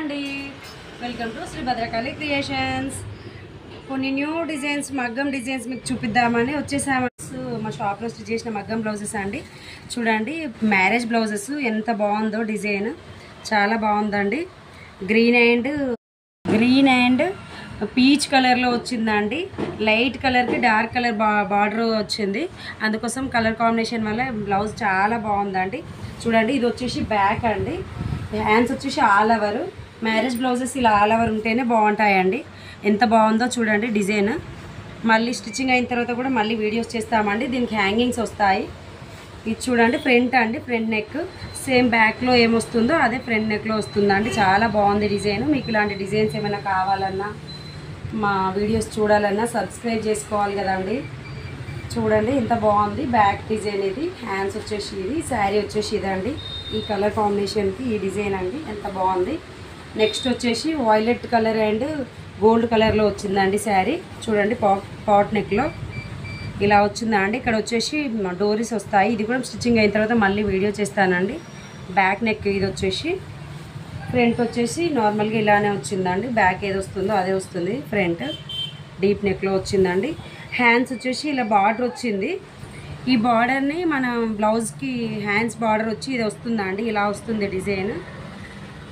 అండి welcome to Shri Bhadrakali creations. కొన్ని new designs మగ్గం డిజైన్స్ మీకు చూపిద్దామని వచ్చేసాము. మా షాప్లో స్టిచ్ చేసిన మగ్గం బ్లౌజెస్ అండి. చూడండి మ్యారేజ్ బ్లౌజెస్ ఎంత బాగుందో, డిజైన్ చాలా బాగుందండి. గ్రీన్ అండ్ పీచ్ కలర్లో వచ్చిందండి. లైట్ కలర్కి డార్క్ కలర్ బార్డర్ వచ్చింది. అందుకోసం కలర్ కాంబినేషన్ వల్ల బ్లౌజ్ చాలా బాగుందండి. చూడండి ఇది వచ్చేసి బ్యాక్ అండి. హ్యాండ్స్ వచ్చేసి ఆల్ ఓవర్. మ్యారేజ్ బ్లౌజెస్ ఇలా ఆల్ ఓవర్ ఉంటేనే బాగుంటాయండి. ఎంత బాగుందో చూడండి డిజైన్. మళ్ళీ స్టిచ్చింగ్ అయిన తర్వాత కూడా మళ్ళీ వీడియోస్ చేస్తామండి. దీనికి హ్యాంగింగ్స్ వస్తాయి. ఇది చూడండి ఫ్రంట్ అండి, ఫ్రంట్ నెక్ సేమ్ బ్యాక్లో ఏమొస్తుందో అదే ఫ్రంట్ నెక్లో వస్తుందండి. చాలా బాగుంది డిజైన్. మీకు ఇలాంటి డిజైన్స్ ఏమైనా కావాలన్నా, మా వీడియోస్ చూడాలన్నా సబ్స్క్రైబ్ చేసుకోవాలి కదండి. చూడండి ఎంత బాగుంది బ్యాక్ డిజైన్. ఇది హ్యాండ్స్ వచ్చేసి ఇది, శారీ వచ్చేసి ఇదండి. ఈ కలర్ కాంబినేషన్కి ఈ డిజైన్ అండి ఎంత బాగుంది. నెక్స్ట్ వచ్చేసి వైలెట్ కలర్ అండ్ గోల్డ్ కలర్లో వచ్చిందండి శారీ. చూడండి పాట్ నెక్లో ఇలా వచ్చిందండి. ఇక్కడ వచ్చేసి డోరీస్ వస్తాయి. ఇది కూడా స్టిచ్చింగ్ అయిన తర్వాత మళ్ళీ వీడియో చేస్తానండి. బ్యాక్ నెక్ ఇది వచ్చేసి, ఫ్రంట్ వచ్చేసి నార్మల్గా ఇలానే వచ్చిందండి. బ్యాక్ ఏది వస్తుందో అదే వస్తుంది. ఫ్రంట్ డీప్ నెక్లో వచ్చిందండి. హ్యాండ్స్ వచ్చేసి ఇలా బార్డర్ వచ్చింది. ఈ బార్డర్ని మన బ్లౌజ్కి హ్యాండ్స్ బార్డర్ వచ్చి ఇది వస్తుందండి. ఇలా వస్తుంది డిజైన్,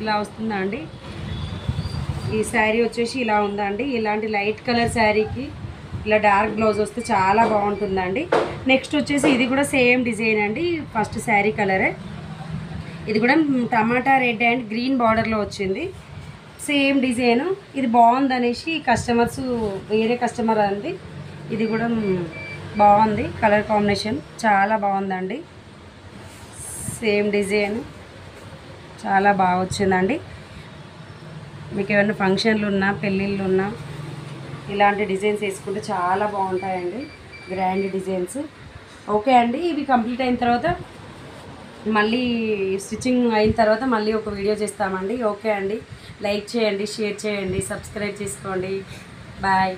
ఇలా వస్తుందండి. ఈ శారీ వచ్చేసి ఇలా ఉందండి. ఇలాంటి లైట్ కలర్ శారీకి ఇలా డార్క్ బ్లౌజ్ వస్తే చాలా బాగుంటుందండి. నెక్స్ట్ వచ్చేసి ఇది కూడా సేమ్ డిజైన్ అండి. ఫస్ట్ శారీ కలరే. ఇది కూడా టమాటా రెడ్ అండ్ గ్రీన్ బార్డర్లో వచ్చింది. Same design. ఇది బాగుందనేసి కస్టమర్స్, వేరే కస్టమర్ అండి. ఇది కూడా బాగుంది కలర్ కాంబినేషన్, చాలా బాగుందండి. సేమ్ డిజైన్ చాలా బాగా వచ్చిందండి. మీకు ఏమైనా ఫంక్షన్లు ఉన్నా, పెళ్ళిళ్ళు ఉన్నా ఇలాంటి డిజైన్స్ వేసుకుంటే చాలా బాగుంటాయండి. Grand designs. ఓకే అండి, ఇవి కంప్లీట్ అయిన తర్వాత మళ్ళీ స్టిచ్చింగ్ అయిన తర్వాత మళ్ళీ ఒక వీడియో చేస్తామండి. ఓకే అండి, లైక్ చేయండి, షేర్ చేయండి, సబ్స్క్రైబ్ చేసుకోండి. బాయ్.